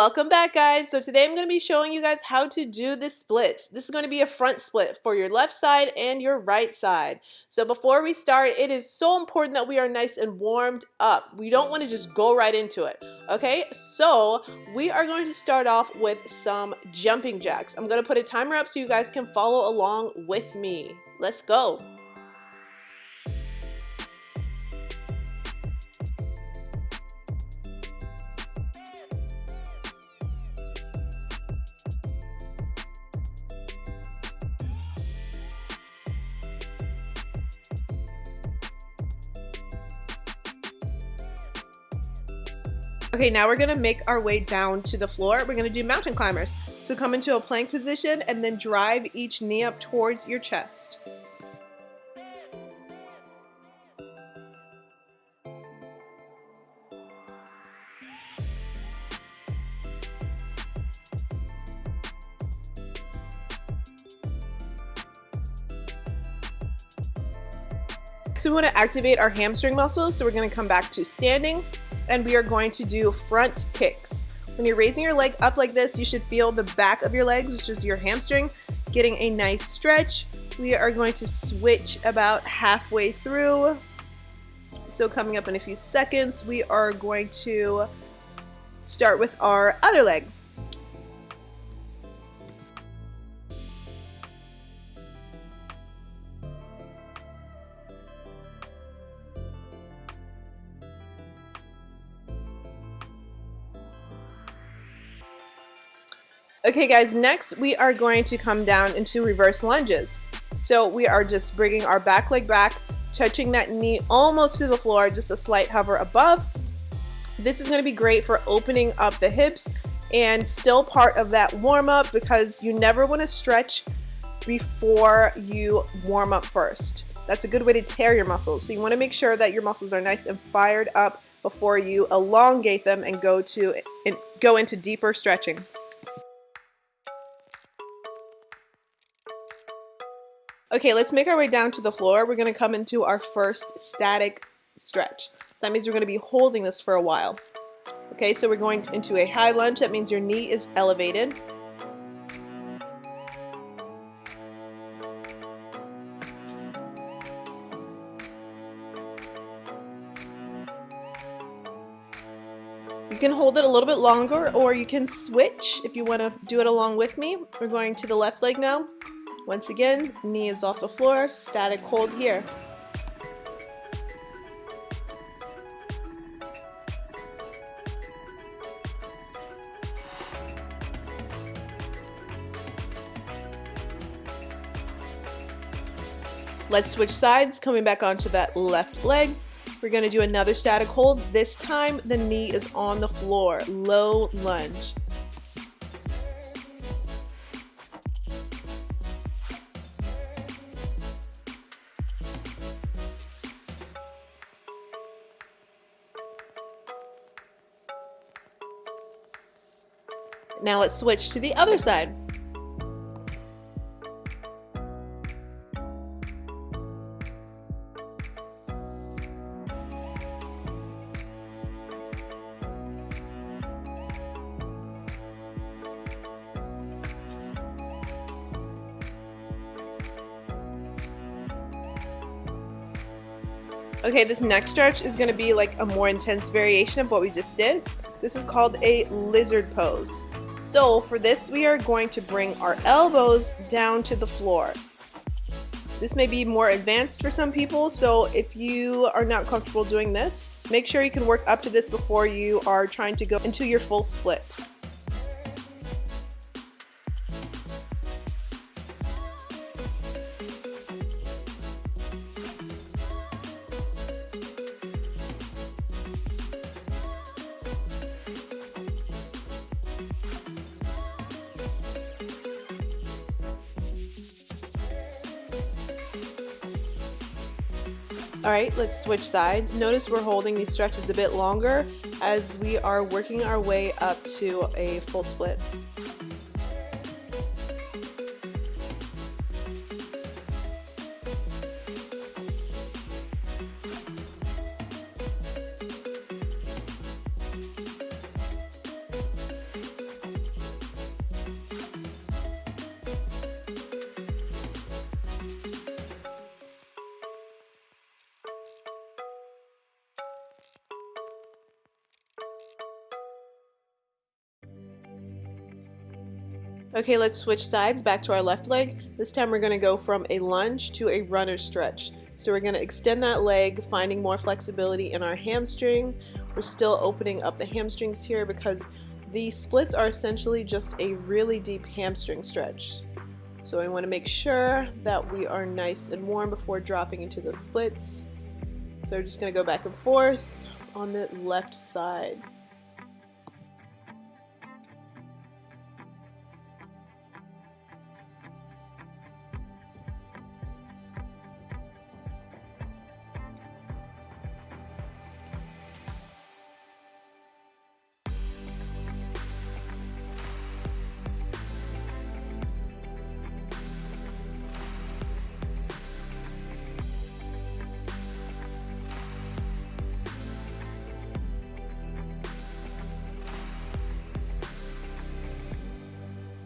Welcome back, guys. So today I'm going to be showing you guys how to do the splits. This is going to be a front split for your left side and your right side. So before we start, it is so important that we are nice and warmed up. We don't want to just go right into it. Okay, so we are going to start off with some jumping jacks. I'm going to put a timer up so you guys can follow along with me. Let's go. Okay, now we're gonna make our way down to the floor. We're gonna do mountain climbers. So come into a plank position and then drive each knee up towards your chest. So we want to activate our hamstring muscles. So we're going to come back to standing and we are going to do front kicks. When you're raising your leg up like this, you should feel the back of your legs, which is your hamstring, getting a nice stretch. We are going to switch about halfway through. So coming up in a few seconds, we are going to start with our other leg. Okay guys, next we are going to come down into reverse lunges. So we are just bringing our back leg back, touching that knee almost to the floor, just a slight hover above. This is going to be great for opening up the hips and still part of that warm up because you never want to stretch before you warm up first. That's a good way to tear your muscles. So you want to make sure that your muscles are nice and fired up before you elongate them and go into deeper stretching. Okay, let's make our way down to the floor. We're going to come into our first static stretch. So that means we're going to be holding this for a while. Okay, so we're going into a high lunge. That means your knee is elevated. You can hold it a little bit longer or you can switch if you want to do it along with me. We're going to the left leg now. Once again, knee is off the floor, static hold here. Let's switch sides, coming back onto that left leg. We're going to do another static hold. This time the knee is on the floor, low lunge. Now let's switch to the other side. Okay, this next stretch is going to be like a more intense variation of what we just did. This is called a lizard pose. So for this, we are going to bring our elbows down to the floor. This may be more advanced for some people, so if you are not comfortable doing this, make sure you can work up to this before you are trying to go into your full split. Alright, let's switch sides. Notice we're holding these stretches a bit longer as we are working our way up to a full split. Okay, let's switch sides back to our left leg. This time we're going to go from a lunge to a runner stretch. So we're going to extend that leg, finding more flexibility in our hamstring. We're still opening up the hamstrings here because the splits are essentially just a really deep hamstring stretch. So I want to make sure that we are nice and warm before dropping into the splits. So we're just going to go back and forth on the left side.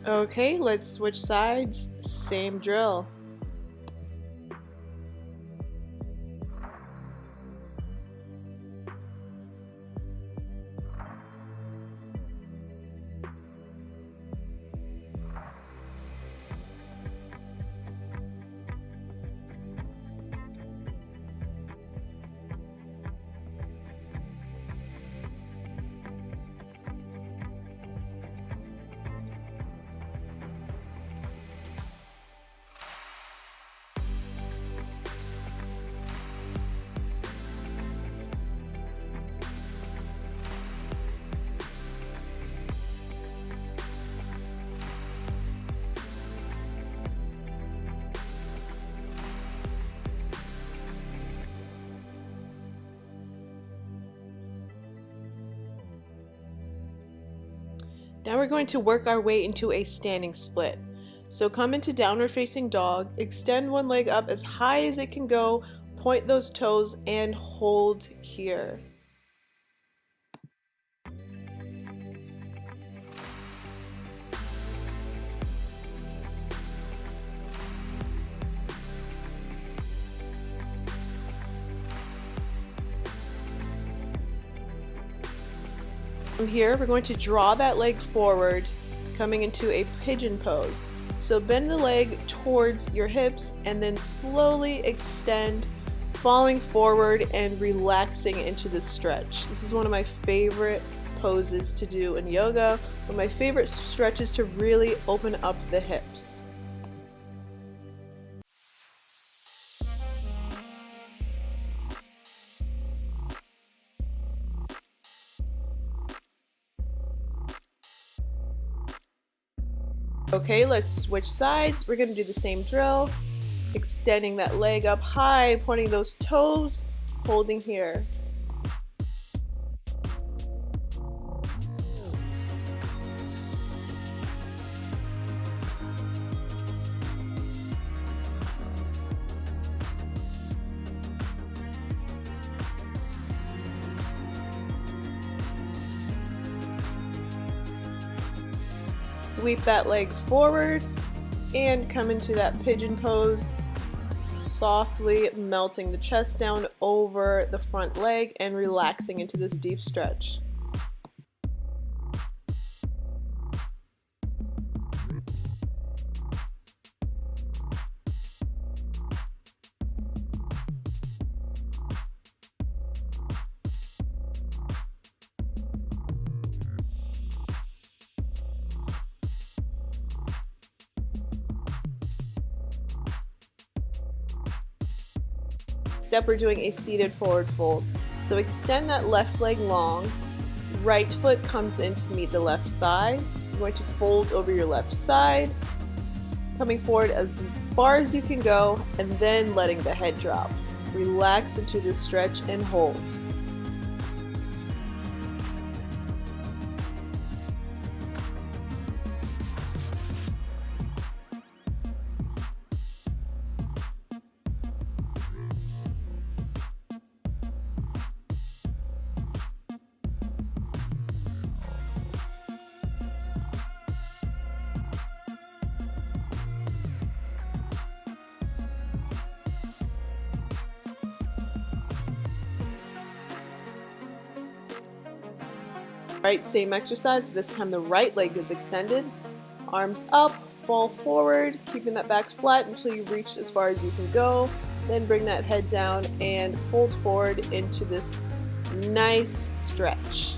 Okay, let's switch sides, same drill. Now we're going to work our way into a standing split. So come into downward facing dog, extend one leg up as high as it can go, point those toes and hold here. From here, we're going to draw that leg forward, coming into a pigeon pose. So bend the leg towards your hips and then slowly extend, falling forward and relaxing into the stretch. This is one of my favorite poses to do in yoga, one of my favorite stretches to really open up the hips. Okay, let's switch sides. We're going to do the same drill, extending that leg up high, pointing those toes, holding here. Sweep that leg forward and come into that pigeon pose, softly melting the chest down over the front leg and relaxing into this deep stretch. Step, we're doing a seated forward fold. So extend that left leg long, right foot comes in to meet the left thigh. You're going to fold over your left side, coming forward as far as you can go, and then letting the head drop. Relax into this stretch and hold. Right, same exercise. This time the right leg is extended. Arms up, fall forward, keeping that back flat until you've reached as far as you can go. Then bring that head down and fold forward into this nice stretch.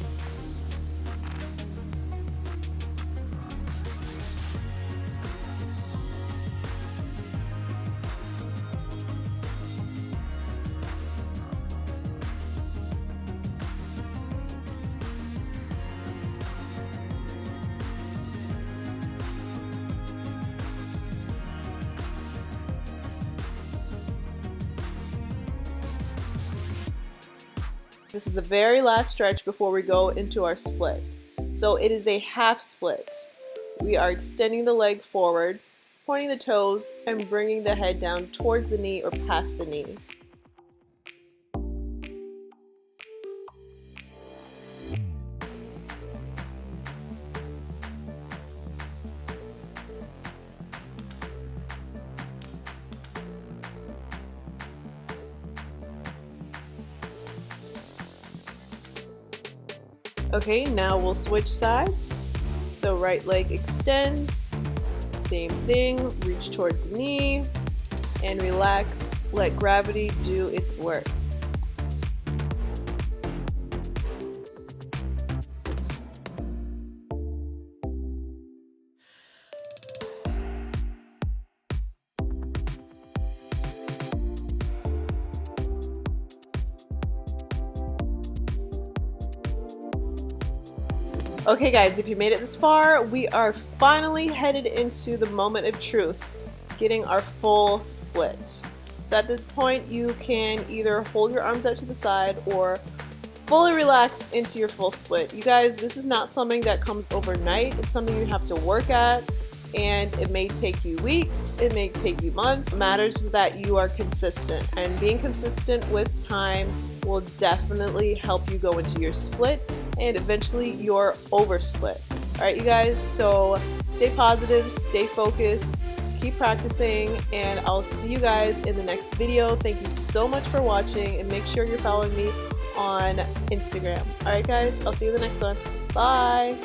This is the very last stretch before we go into our split. So it is a half split. We are extending the leg forward, pointing the toes, and bringing the head down towards the knee or past the knee. Okay, now we'll switch sides. So right leg extends, same thing, reach towards the knee, and relax, let gravity do its work. Okay guys, if you made it this far, we are finally headed into the moment of truth, getting our full split. So at this point, you can either hold your arms out to the side or fully relax into your full split. You guys, this is not something that comes overnight. It's something you have to work at, and it may take you weeks, it may take you months. What matters is that you are consistent, and being consistent with time will definitely help you go into your split and eventually your oversplit. Alright you guys, so stay positive, stay focused, keep practicing, and I'll see you guys in the next video. Thank you so much for watching, and make sure you're following me on Instagram. Alright guys, I'll see you in the next one. Bye!